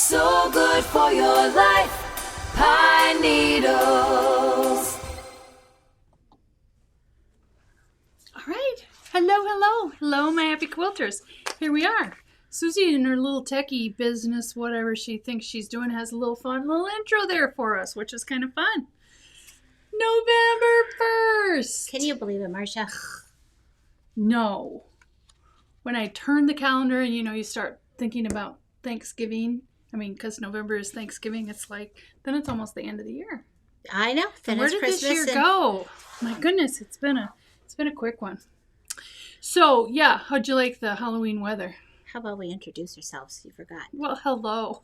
so good for your life. Pine Needles. All right. Hello, my happy quilters. Here we are. Susie in her little techie business, whatever she thinks she's doing, has a little fun little intro there for us, which is kind of fun. November 1st. Can you believe it, Marcia? No. When I turn the calendar and, you start thinking about Thanksgiving, because November is Thanksgiving, it's like, then it's almost the end of the year. I know. Then Where it's did Christmas this year go? My goodness, it's been a quick one. So, yeah, how'd you like the Halloween weather? How about we introduce ourselves? You forgot. Well, hello.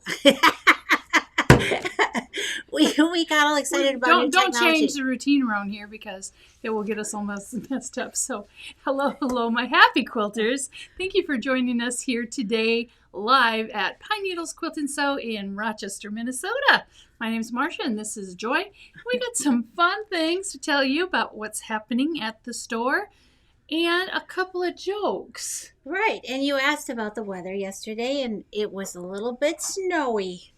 we got all excited about new technology. Don't change the routine around here because it will get us all messed up. So, hello, my happy quilters. Thank you for joining us here today live at Pine Needles Quilt and Sew in Rochester, Minnesota. My name's Marcia and this is Joy. We got some fun things to tell you about what's happening at the store and a couple of jokes. Right, and you asked about the weather yesterday and it was a little bit snowy.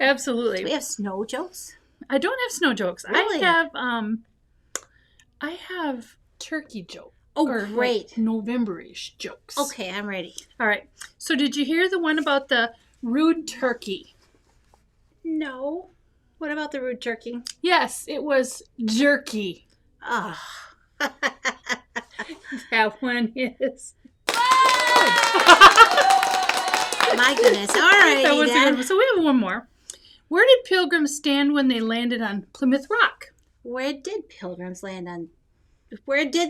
Absolutely. Do we have snow jokes? I don't have snow jokes. Really? I have turkey jokes. Oh, or great. Like November-ish jokes. Okay, I'm ready. All right. So did you hear the one about the rude turkey? No. What about the rude turkey? Yes, it was jerky. Oh. That one is. My goodness. All right. That was a good one. So we have one more. Where did pilgrims stand when they landed on Plymouth Rock? Where did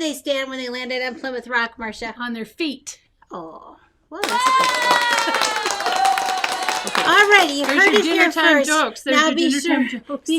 they stand when they landed on Plymouth Rock, Marcia? On their feet. Oh, well, that's a good one. Okay. All righty, you heard it here first. Jokes. Now be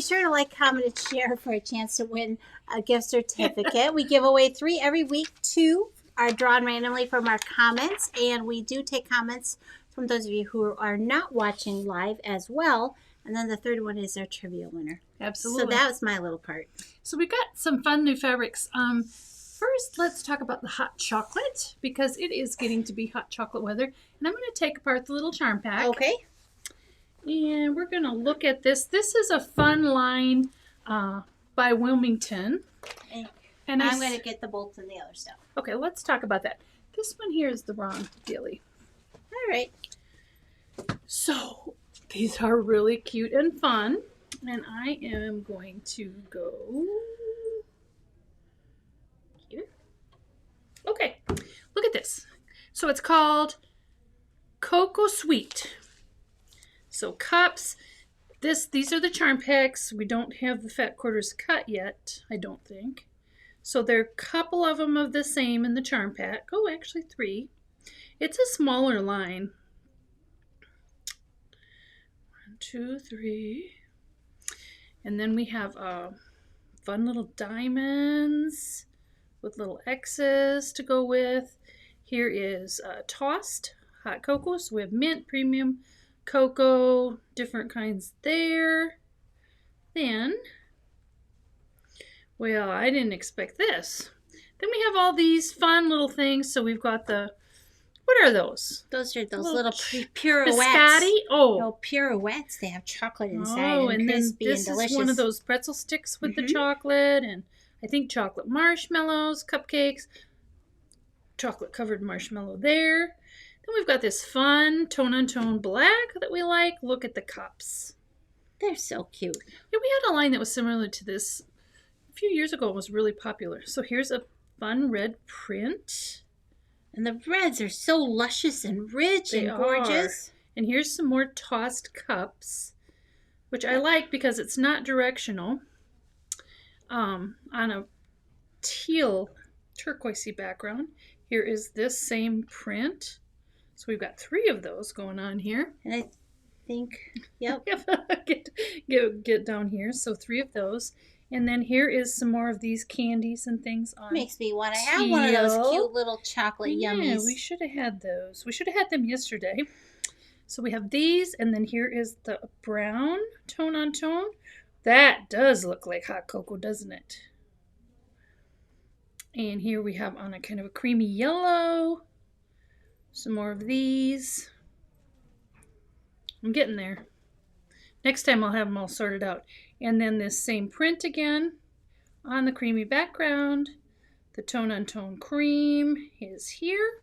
sure to like, comment, and share for a chance to win a gift certificate. We give away 3 every week. 2 are drawn randomly from our comments, and we do take comments from those of you who are not watching live as well. And then the third one is our trivia winner. Absolutely. So that was my little part. So we got some fun new fabrics. First, let's talk about the hot chocolate because it is getting to be hot chocolate weather. And I'm going to take apart the little charm pack. Okay. And we're going to look at this. This is a fun line by Wilmington. And I'm going to get the bolts and the other stuff. Okay, let's talk about that. This one here is the wrong dealie. All right. So these are really cute and fun. And I am going to go here. Okay, look at this. So it's called Cocoa Sweet. So cups. These are the charm packs. We don't have the fat quarters cut yet, I don't think. So there are a couple of them of the same in the charm pack. Oh, actually 3. It's a smaller line. 1, 2, 3. And then we have fun little diamonds with little X's to go with. Here is tossed hot cocoa. So we have mint, premium, cocoa, different kinds there. Then, well, I didn't expect this. Then we have all these fun little things. So we've got what are those? Those are those little pirouettes. Biscotti? Oh. No, pirouettes. They have chocolate inside and crispy then this and delicious. is one of those pretzel sticks with the chocolate, and I think chocolate marshmallows, cupcakes, chocolate covered marshmallow there. Then we've got this fun tone-on-tone black that we like. Look at the cups. They're so cute. Yeah, we had a line that was similar to this a few years ago. It was really popular. So here's a fun red print. And the reds are so luscious and rich and gorgeous. And here's some more tossed cups, which I like because it's not directional. On a teal turquoisey background. Here is this same print. So we've got 3 of those going on here. And I think, yep. get down here. So 3 of those. And then here is some more of these candies and things on. Makes me want to have one of those cute little chocolate yummies. Yeah, we should have had those. We should have had them yesterday. So we have these, and then here is the brown tone on tone. That does look like hot cocoa, doesn't it? And here we have on a kind of a creamy yellow. Some more of these. I'm getting there. Next time I'll have them all sorted out. And then this same print again on the creamy background. The tone on tone cream is here.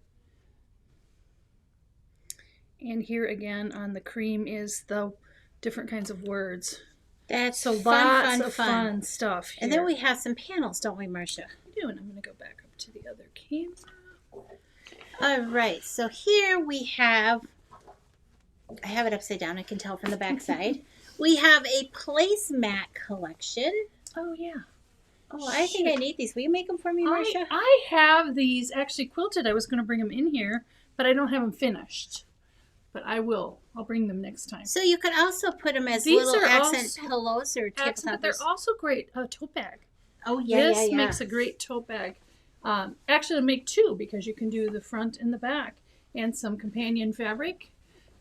And here again on the cream is the different kinds of words. That's So fun, lots of fun stuff here. And then we have some panels, don't we, Marcia? I do, and I'm going to go back up to the other camera. All right, so here we have, I have it upside down, I can tell from the back side. We have a placemat collection. Oh, yeah. Oh, I think I need these. Will you make them for me, Marcia? I have these actually quilted. I was going to bring them in here, but I don't have them finished. But I will. I'll bring them next time. So you could also put them as These little are accent also pillows or table But they're toppers. also great tote bag. Oh, yeah, This yeah. makes a great tote bag. Actually, make two because you can do the front and the back, and some companion fabric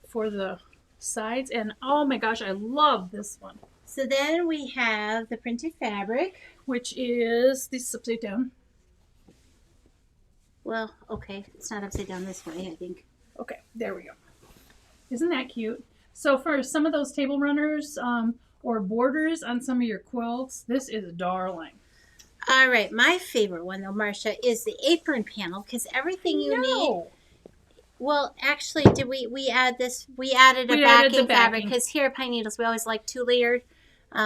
for the sides. And oh my gosh, I love this one, So then we have the printed fabric. which is this upside down. Well, okay, it's not upside down this way, I think. Okay, there we go. Isn't that cute? So for some of those table runners or borders on some of your quilts, this is darling. All right, my favorite one though, Marcia, is the apron panel because everything you need. Well, actually, did we add this? We added a backing fabric because here at Pine Needles we always like 2-layered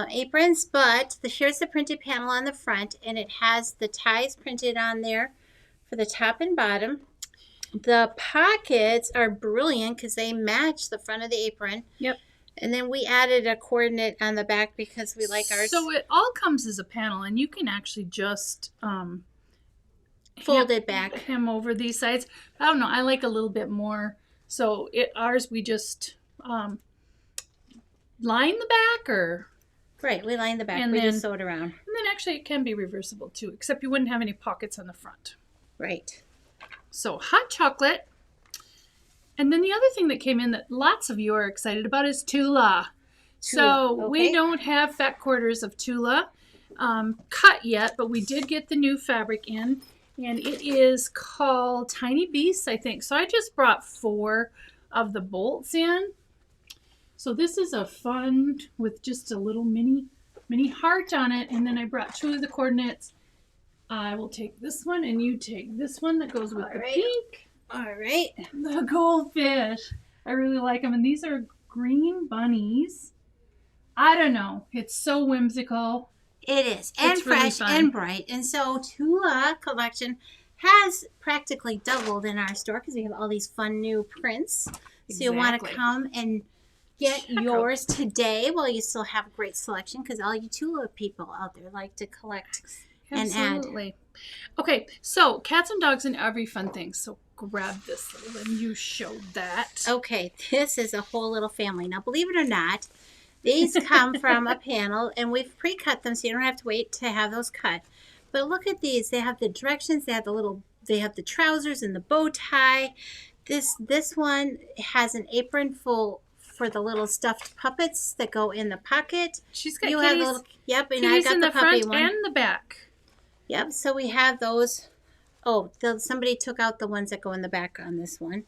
aprons. But here's the printed panel on the front, and it has the ties printed on there for the top and bottom. The pockets are brilliant because they match the front of the apron. Yep. And then we added a coordinate on the back because we like ours. So it all comes as a panel, and you can actually just fold it back. Hem over these sides. I don't know. I like a little bit more. So ours we just line the back, or Right, we line the back. And We then- just sew it around. and then actually it can be reversible too, except you wouldn't have any pockets on the front. Right. So hot chocolate. And then the other thing that came in that lots of you are excited about is Tula. So we okay. don't have fat quarters of Tula cut yet, but we did get the new fabric in, and it is called Tiny Beasts, I think. So I just brought 4 of the bolts in. So this is a fun with just a little mini heart on it, and then I brought 2 of the coordinates. I will take this one, and you take this one that goes with the pink. All right. The goldfish. I really like them. And these are green bunnies. I don't know. It's so whimsical. It is. And It's really fresh fun. and bright. And so Tula collection has practically doubled in our store because we have all these fun new prints. So you want to Exactly. come and get Check out. yours today while you still have a great selection because all you Tula people out there like to collect and add. Absolutely. Okay, so cats and dogs and every fun thing. So grab this little and you showed that. Okay, this is a whole little family. Now, believe it or not, these come from a panel, and we've pre-cut them, so you don't have to wait to have those cut. But look at these. They have the directions. They have the trousers and the bow tie. This one has an apron full for the little stuffed puppets that go in the pocket. She's got You kitties, have the little, yep, and I kitties got in the the puppy front one. and the back. Yep, so we have those. Oh, somebody took out the ones that go in the back on this one.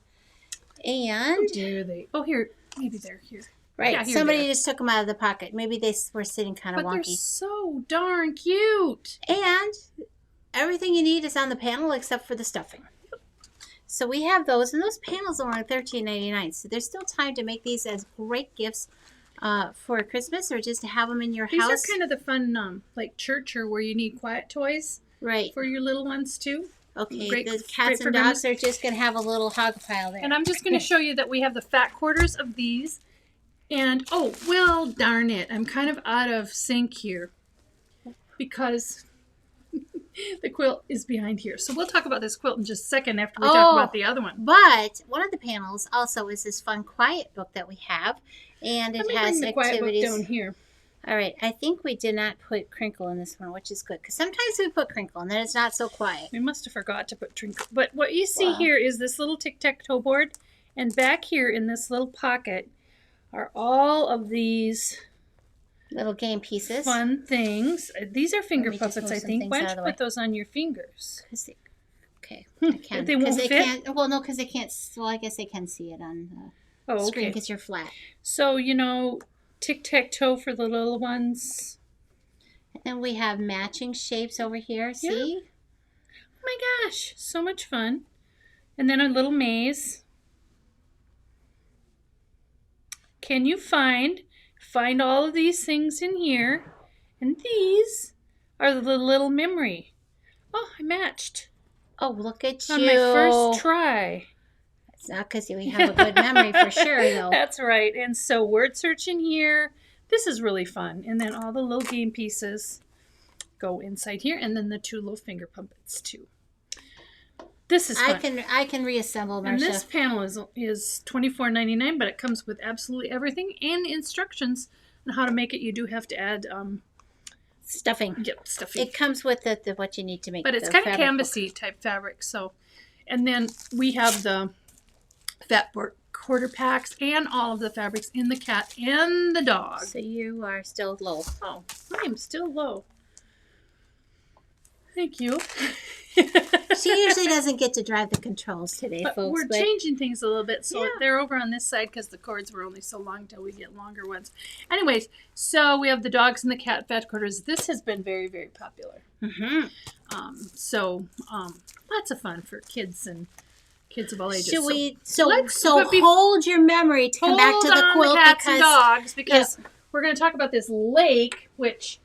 And, Dare they? Oh, here. Maybe they're here. right, Yeah, here somebody they are. just took them out of the pocket. Maybe they were sitting kind of But they're wonky. so darn cute. And everything you need is on the panel except for the stuffing. So we have those, and those panels are only $13.99. So there's still time to make these as great gifts for Christmas or just to have them in your These house. are kind of the fun, like church or where you need quiet toys Right. for your little ones too. Okay, Great- the great cats for and dogs are just going to have a little hog pile there. And I'm just going to show you that we have the fat quarters of these. And, oh, well, darn it. I'm kind of out of sync here because the quilt is behind here. So we'll talk about this quilt in just a second after we talk about the other one. But one of the panels also is this fun quiet book that we have, and it Let me has bring the quiet book activities. down here. All right, I think we did not put crinkle in this one, which is good because sometimes we put crinkle and then it's not so quiet. We must have forgot to put twinkle. But what you see Wow. here is this little tic-tac-toe board. And back here in this little pocket are all of these Little game pieces. fun things. These are finger me just puppets, move I some think. things Why out don't of you the put those on your fingers? Okay, I can. They won't fit? Can't. Well, no, because they can't. Well, I guess they can see it on. Oh, screen okay. because you're flat. So, tic-tac-toe for the little ones. And we have matching shapes over here. See? Oh my gosh, so much fun. And then a little maze. Can you find all of these things in here? And these are the little memory. Oh, I matched Oh, look at you. on my first try. It's not because we have a good memory for sure, though. That's right. And so word search in here. This is really fun. And then all the little game pieces go inside here. And then the 2 little finger puppets too. This is fun. I can reassemble, Marcia. And this panel is $24.99, but it comes with absolutely everything and instructions on how to make it. You do have to add stuffing. Yep, stuffing. It comes with the what you need to make. But it's kind of canvasy type fabric. So, and then we have the fat quarter packs and all of the fabrics in the cat and the dog. So you are still low. Oh, I am still low. Thank you. She usually doesn't get to drive the controls today, but folks. We're changing things a little bit, so Yeah. they're over on this side because the cords were only so long till we get longer ones. Anyways, so we have the dogs and the cat fat quarters. This has been very, very popular. Mm-hmm. Lots of fun for kids and kids of all ages. Should we? let's- So but be- hold your memory to come back to the on quilt the cats and dogs because Yep. we're going to talk about this lake, which,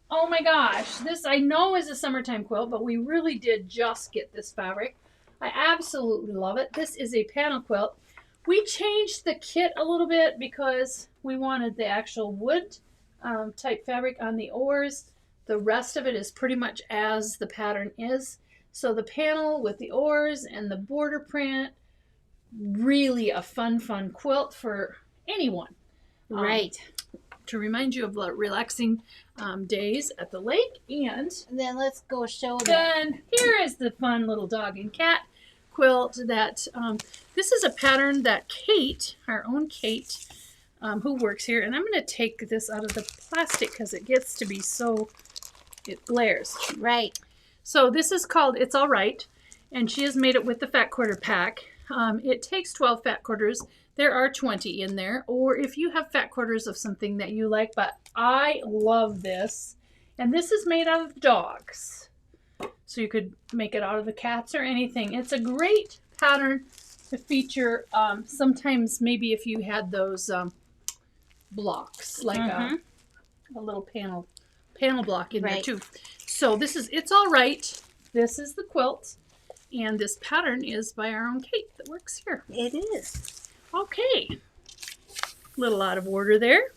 oh my gosh, this I know is a summertime quilt, but we really did just get this fabric. I absolutely love it. This is a panel quilt. We changed the kit a little bit because we wanted the actual wood type fabric on the oars. The rest of it is pretty much as the pattern is. So the panel with the oars and the border print, really a fun quilt for anyone. Right. To remind you of relaxing days at the lake. And Then let's go show them. then here is the fun little dog and cat quilt that this is a pattern that Kate, our own Kate, who works here, and I'm going to take this out of the plastic because it gets to be so, it glares. Right. So this is called It's All Right, and she has made it with the fat quarter pack. It takes 12 fat quarters. There are 20 in there, or if you have fat quarters of something that you like, but I love this. And this is made out of dogs. So you could make it out of the cats or anything. It's a great pattern to feature sometimes maybe if you had those blocks, like a little panel block in there too. So this is It's All Right. This is the quilt. And this pattern is by our own Kate that works here. It is. Okay. Little out of order there.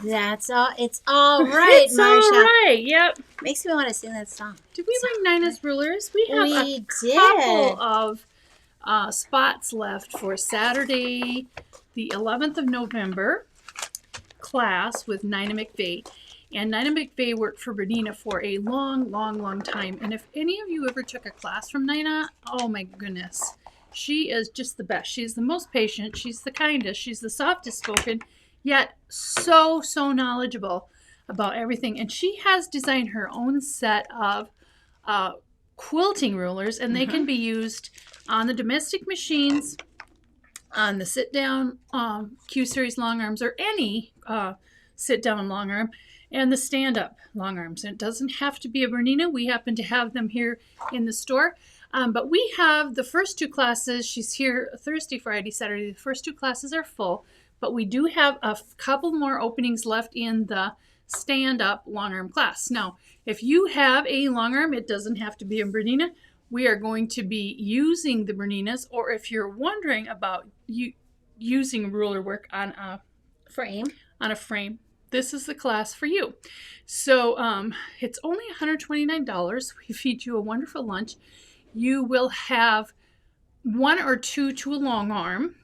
That's all. It's all right, It's Marcia. all right. Yep. Makes me want to sing that song. Did we bring Nina's rulers? We have We a did. couple of spots left for Saturday, the 11th of November class with Nina McVeigh. And Nina McVeigh worked for Bernina for a long time. And if any of you ever took a class from Nina, oh my goodness. She is just the best. She's the most patient. She's the kindest. She's the softest spoken, yet so knowledgeable about everything. And she has designed her own set of quilting rulers, and they can be used on the domestic machines, on the sit-down Q-Series long arms, or any sit-down long arm, and the stand-up long arms. And it doesn't have to be a Bernina. We happen to have them here in the store. But we have the first 2 classes. She's here Thursday, Friday, Saturday. The first 2 classes are full, but we do have a couple more openings left in the stand-up long arm class. Now, if you have a long arm, it doesn't have to be a Bernina. We are going to be using the Berninas, or if you're wondering about using ruler work on a frame, this is the class for you. So it's only $129. We feed you a wonderful lunch. You will have 1 or 2 to a long arm,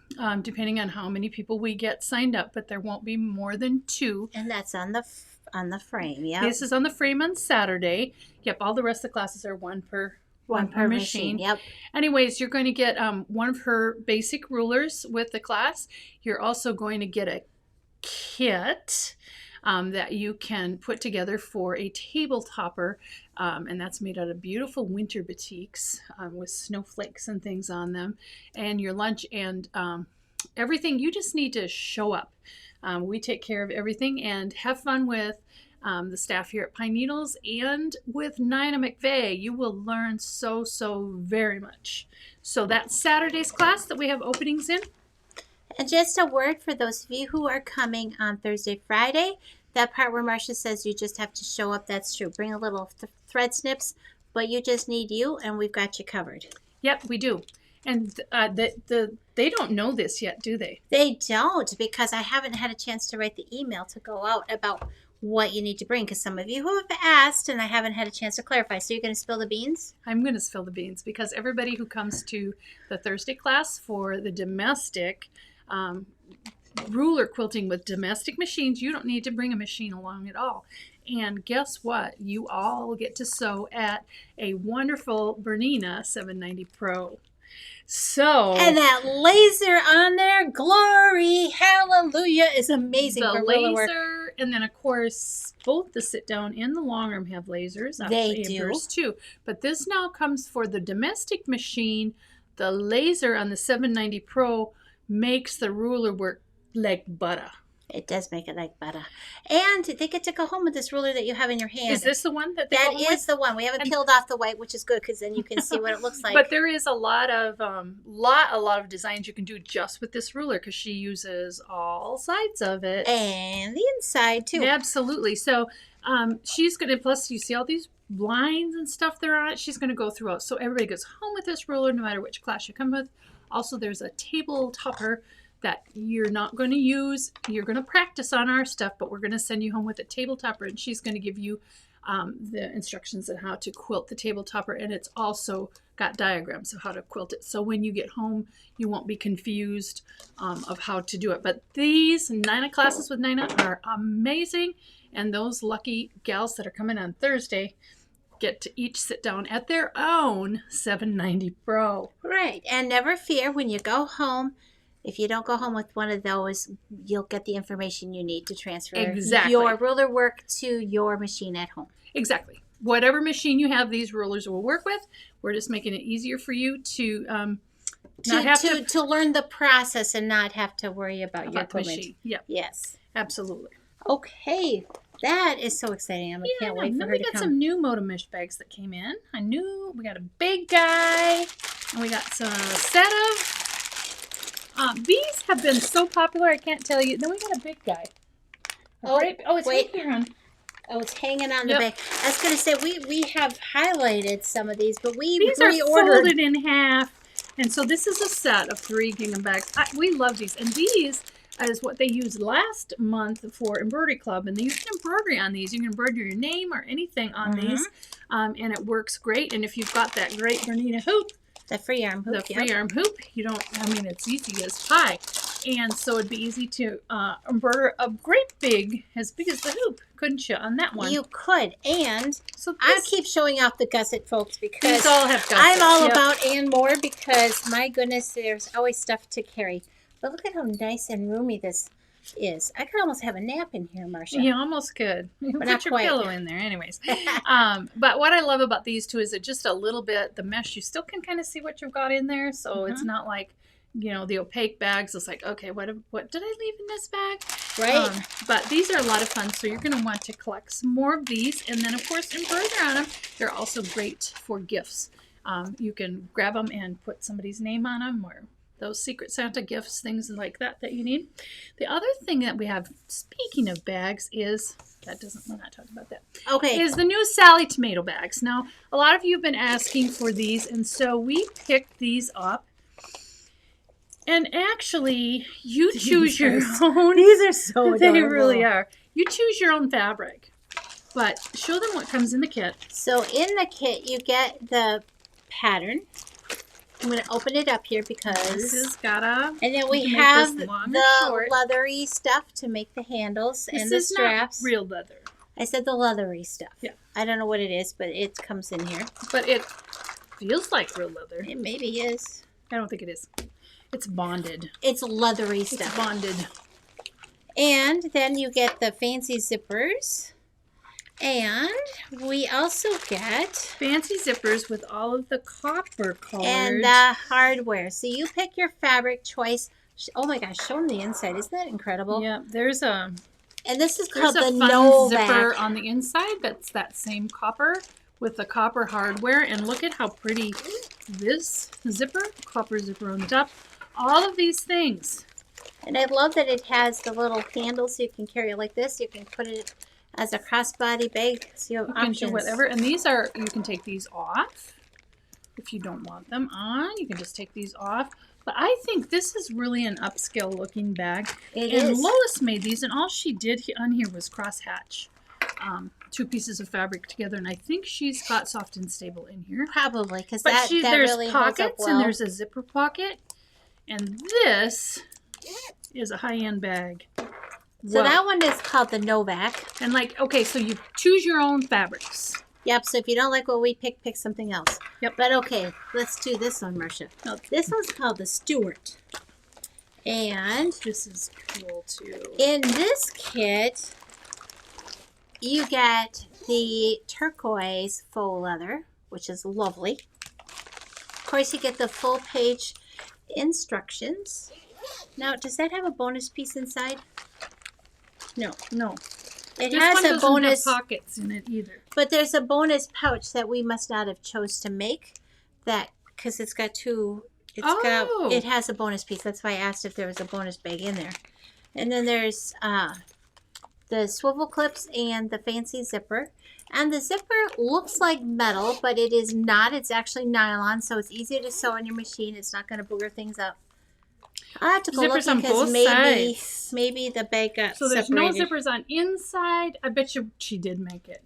depending on how many people we get signed up, but there won't be more than 2. And that's on the frame, yeah. This is on the frame on Saturday. Yep, all the rest of the classes are one per machine. Yep. Anyways, you're going to get one of her basic rulers with the class. You're also going to get a kit that you can put together for a table topper, and that's made out of beautiful winter batiks with snowflakes and things on them, and your lunch and everything. You just need to show up. We take care of everything and have fun with the staff here at Pine Needles and with Nina McVeigh. You will learn so very much. So that's Saturday's class that we have openings in. And just a word for those of you who are coming on Thursday, Friday, that part where Marcia says you just have to show up, that's true. Bring a little thread snips, but you just need you, and we've got you covered. Yep, we do. And they don't know this yet, do they? They don't, because I haven't had a chance to write the email to go out about what you need to bring, because some of you have asked, and I haven't had a chance to clarify. So you're going to spill the beans? I'm going to spill the beans, because everybody who comes to the Thursday class for the domestic ruler quilting with domestic machines, you don't need to bring a machine along at all. And guess what? You all get to sew at a wonderful Bernina 790 Pro. So, and that laser on there, glory, hallelujah, is amazing the for ruler work. laser, and then of course both the sit down and the long arm have lasers. They do yours too. But this now comes for the domestic machine. The laser on the 790 Pro makes the ruler work like butter. It does make it like butter. And they get to go home with this ruler that you have in your hand. Is this the one that they That go is with? the one. We haven't peeled off the white, which is good, because then you can see what it looks like. But there is a lot of designs you can do just with this ruler, because she uses all sides of it. And the inside too. Absolutely. So she's going to, plus you see all these lines and stuff there on it. She's going to go throughout. So everybody goes home with this ruler, no matter which class you come with. Also, there's a table topper that you're not going to use. You're going to practice on our stuff, but we're going to send you home with a table topper, and she's going to give you the instructions on how to quilt the table topper, and it's also got diagrams of how to quilt it. So when you get home, you won't be confused of how to do it. But these Nina classes with Nina are amazing, and those lucky gals that are coming on Thursday get to each sit down at their own 790 Pro. Right. And never fear, when you go home, if you don't go home with one of those, you'll get the information you need to transfer your ruler work to your machine at home. Exactly. Whatever machine you have, these rulers will work with. We're just making it easier for you to not have to learn the process and not have to worry about your equipment. machine. Yep. Yes. Absolutely. Okay. That is so exciting. I can't wait for her to come. Then we got some new Moto Mesh bags that came in. We got a big guy, and we got a set of. These have been so popular, I can't tell you. Then we got a big guy. It's right here on. Oh, it's hanging on the back. I was going to say, we have highlighted some of these, but these are folded in half. And so this is a set of 3 gingham bags. We love these. And these is what they used last month for Embroidery Club. And you can embroidery on these. You can embroider your name or anything on these. And it works great. And if you've got that great Bernina hoop, the free arm hoop, it's easy as pie. And so it'd be easy to embroider a great big, as big as the hoop, couldn't you, on that one? You could. And so I keep showing off the gusset, folks, because these all have gussets. I'm all about and more, because my goodness, there's always stuff to carry. But look at how nice and roomy this is. I could almost have a nap in here, Marcia. You almost could. You can put your pillow in there anyways. But what I love about these two is that just a little bit, the mesh, you still can kind of see what you've got in there. So it's not like, the opaque bags. It's like, okay, what did I leave in this bag? Right. But these are a lot of fun. So you're going to want to collect some more of these. And then, of course, embroider on them. They're also great for gifts. You can grab them and put somebody's name on them, or those Secret Santa gifts, things like that you need. The other thing that we have, speaking of bags, is we're not talking about that. Okay. Is the new Sally tomato bags. Now, a lot of you have been asking for these, and so we picked these up. And actually, you choose your own. These are so adorable. They really are. You choose your own fabric. But show them what comes in the kit. So in the kit, you get the pattern. I'm going to open it up here because this has got a. And then we have the leathery stuff to make the handles and the straps. Not real leather. I said the leathery stuff. Yeah. I don't know what it is, but it comes in here. But it feels like real leather. It maybe is. I don't think it is. It's bonded. It's leathery stuff. It's bonded. And then you get the fancy zippers. And we also get fancy zippers with all of the copper colors. And the hardware. So you pick your fabric choice Oh my gosh, show them the inside. Isn't that incredible? Yeah, there's a And this is called the fun Novak. zipper on the inside that's that same copper with the copper hardware. And look at how pretty this zipper, copper zipper on the top. All of these things. And I love that it has the little handle so you can carry it like this. You can put it as a crossbody bag. So you have You can options. do whatever. And these are, you can take these off. If you don't want them on, you can just take these off. But I think this is really an upscale looking bag. It and is. Lois made these, and all she did on here was crosshatch 2 pieces of fabric together. And I think she's got soft and stable in here. Probably, because But that there's really holds up pockets, well. and there's a zipper pocket. And this is a high-end bag. So that one is called the Novak. And like, okay, so you choose your own fabrics. Yep, so if you don't like what we pick something else. Yep. But okay, let's do this one, Marcia. Okay. This one's called the Stewart. And This is cool too. in this kit, you get the turquoise faux leather, which is lovely. Of course, you get the full page instructions. Now, does that have a bonus piece inside? No. No. It This has one a doesn't bonus, have pockets in it either. but there's a bonus pouch that we must not have chose to make that because it's got two. Oh. It has a bonus piece. That's why I asked if there was a bonus bag in there. And then there's the swivel clips and the fancy zipper. And the zipper looks like metal, but it is not. It's actually nylon, so it's easy to sew on your machine. It's not going to booger things up. I'll have to go Zippers look on because both maybe sides. maybe the bag got So there's separated. no zippers on inside. I bet you she did make it.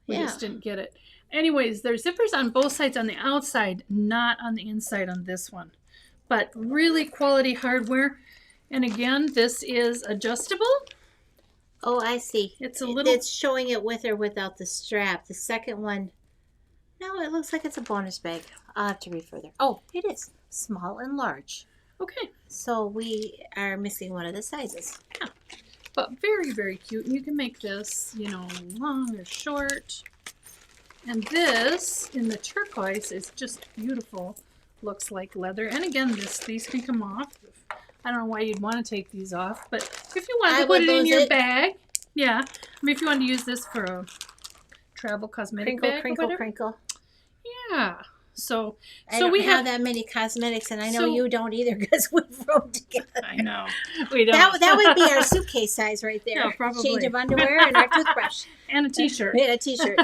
We Yeah. just didn't get it. Anyways, there's zippers on both sides on the outside, not on the inside on this one. But really quality hardware. And again, this is adjustable. Oh, I see. It's a little... It's showing it with or without the strap. The second one, no, it looks like it's a bonus bag. I'll have to read further. Oh, it is small and large. Okay. So we are missing one of the sizes. Yeah. But very, very cute. And you can make this, you know, long or short. And this, in the turquoise, is just beautiful. Looks like leather. And again, these can come off. I don't know why you'd want to take these off, but if you want to put it in your bag, yeah. I mean, if you want to use this for a travel cosmetic Crinkle, bag or crinkle, whatever. crinkle. Yeah. So I don't we have that many cosmetics, and I know So- you don't either because we've rode together. I know. We don't. That would be our suitcase size right there. Yeah, probably. Change of underwear and our toothbrush. And a t-shirt. Yeah, a t-shirt.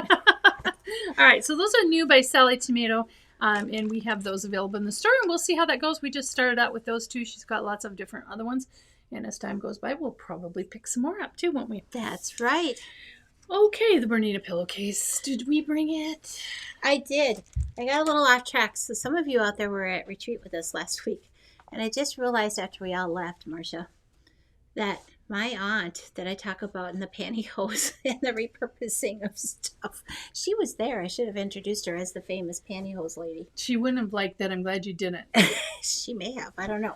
All right, so those are new by Sally Tomato, and we have those available in the store, and we'll see how that goes. We just started out with those two. She's got lots of different other ones, and as time goes by, we'll probably pick some more up too, won't we? That's right. Okay, the Bernita pillowcase. Did we bring it? I did. I got a little off track. So some of you out there were at retreat with us last week. And I just realized after we all left, Marcia, that my aunt that I talk about in the pantyhose and the repurposing of stuff, she was there. I should have introduced her as the famous pantyhose lady. She wouldn't have liked that. I'm glad you didn't. She may have. I don't know.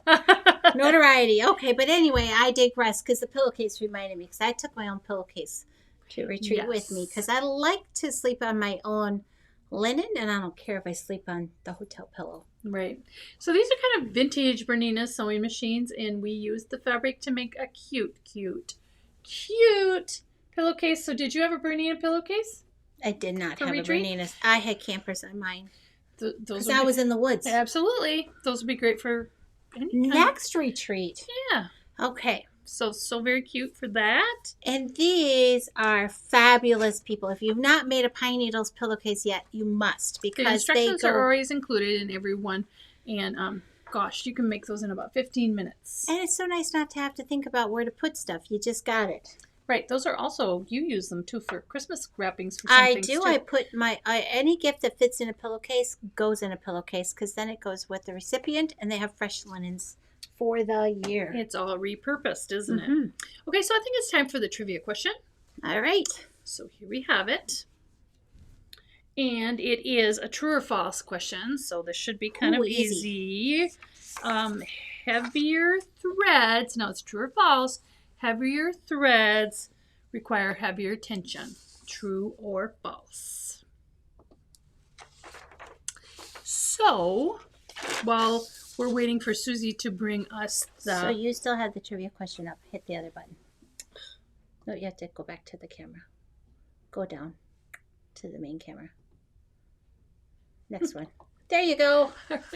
Notoriety. Okay, but anyway, I digress because the pillowcase reminded me because I took my own pillowcase to retreat with me because I like to sleep on my own linen and I don't care if I sleep on the hotel pillow. Right. So these are kind of vintage Bernina sewing machines, and we used the fabric to make a cute pillowcase. So did you have a Bernina pillowcase? I did not For have retreat? a Bernina's. I had campers on mine Those because would I be- was in the woods. Absolutely. Those would be great for any kind. Next retreat. Yeah. Okay. So very cute for that. And these are fabulous, people. If you've not made a pine needles pillowcase yet, you must The because they instructions go. are always included in every one. And gosh, you can make those in about 15 minutes. And it's so nice not to have to think about where to put stuff. You just got it. Right. Those are also, you use them too for Christmas wrappings for some I things do. too. I put my any gift that fits in a pillowcase goes in a pillowcase because then it goes with the recipient, and they have fresh linens for the year. It's all repurposed, isn't Mhm. it? Okay, so I think it's time for the trivia question. All right. So here we have it. And it is a true or false question, so this should be kind Ooh, of easy. Heavier threads, no, it's true or false. Heavier threads require heavier tension. True or false? So, while we're waiting for Susie to bring us the... So you still have the trivia question up. Hit the other button. No, you have to go back to the camera. Go down to the main camera. Next one. There you go.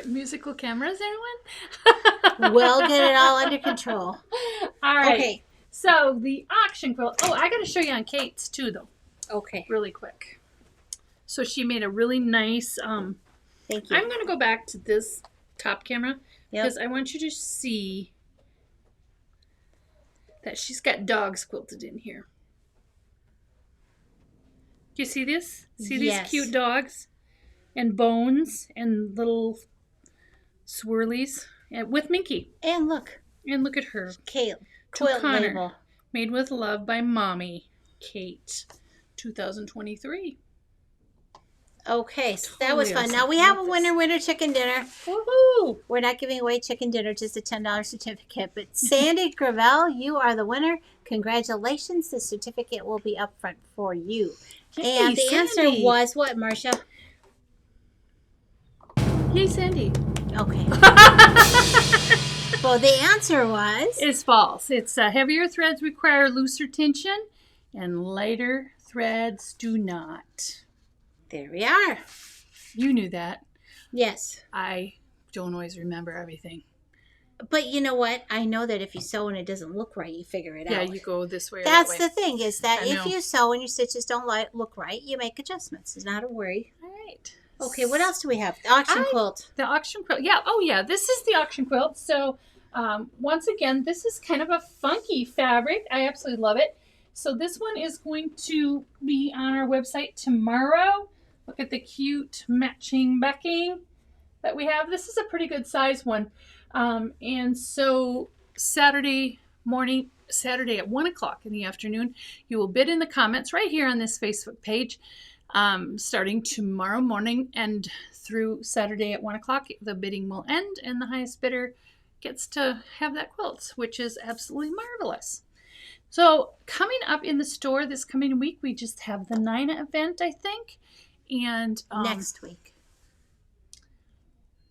Musical cameras, everyone? We'll get it all under control. All right. Okay. So the auction quilt. Oh, I got to show you on Kate's too, though. Okay. Really quick. So she made a really nice... Thank you. I'm going to go back to this top camera Yep. because I want you to see that she's got dogs quilted in here. Do you see this? See these Yes. cute dogs? And bones and little swirlies and with Minky. And look. And look at her. Kate. To Quilt Connor. label. Made with love by Mommy. Kate. 2023. Okay, so that was Totally fun. awesome. Now we have a Love winner chicken dinner. Woohoo! We're not giving away chicken dinner, just a $10 certificate. But Sandy Gravel, you are the winner. Congratulations. The certificate will be up front for you. Hey, And the answer Sandy. was what, Marcia? Yay, Sandy. Okay. Well, the answer was... It's false. It's heavier threads require looser tension and lighter threads do not. There we are. You knew that. Yes. I don't always remember everything. But you know what? I know that if you sew and it doesn't look right, you figure it Yeah, out. you go this way or That's that way. the thing, is that I if know. you sew and your stitches don't look right, you make adjustments. It's not a worry. All right. Okay, what else do we have? The auction quilt. The auction quilt. Yeah. Oh, yeah. This is the auction quilt. So, once again, this is kind of a funky fabric. I absolutely love it. So this one is going to be on our website tomorrow. Look at the cute matching backing that we have. This is a pretty good size one. And so Saturday morning, Saturday at 1 o'clock in the afternoon, you will bid in the comments right here on this Facebook page. Starting tomorrow morning and through Saturday at 1 o'clock, the bidding will end and the highest bidder gets to have that quilt, which is absolutely marvelous. So coming up in the store this coming week, we just have the Nina event, I think. And Next week.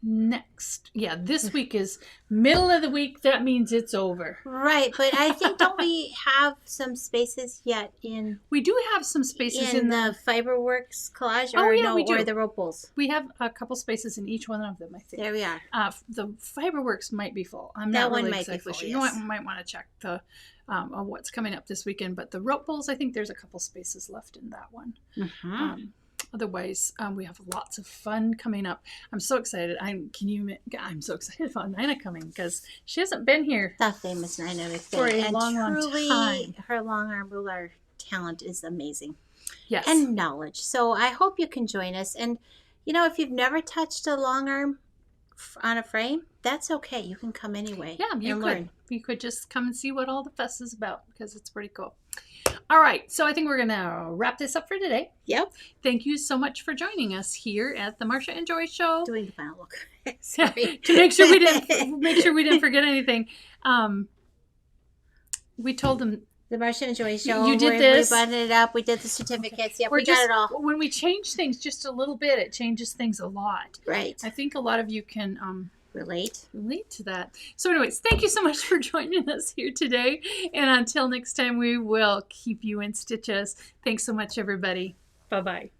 This week is middle of the week. That means it's over. Right, but I think, don't we have some spaces yet in We do have some spaces in the Fiberworks collage, Oh, or yeah, no, we do. or the Ropables? We have a couple spaces in each one of them, I think. There we are. The Fiberworks might be full. I'm That not one really might be exactly full, sure. yes. You might want to check the what's coming up this weekend. But the rope bowls, I think there's a couple spaces left in that one. Mm-hmm. Otherwise, we have lots of fun coming up. I'm so excited. I'm so excited about Nina coming because she hasn't been here. The famous Nina McFay. For a and long truly, time. her long arm ruler talent is amazing. Yes. And knowledge. So I hope you can join us. And, you know, if you've never touched a long arm on a frame, that's okay. You can come anyway. Yeah, you and could. learn. You could just come and see what all the fuss is about because it's pretty cool. All right, so I think we're going to wrap this up for today. Yep. Thank you so much for joining us here at the Marcia and Joy Show. Doing the final look. Sorry. To make sure we didn't forget anything. We told them The Marcia and Joy Show. You did we this. buttoned it up. We did the certificates. Yep, we're we got it all. When we change things just a little bit, it changes things a lot. Right. I think a lot of you can Relate. relate to that. So anyways, thank you so much for joining us here today. And until next time, we will keep you in stitches. Thanks so much, everybody. Bye-bye.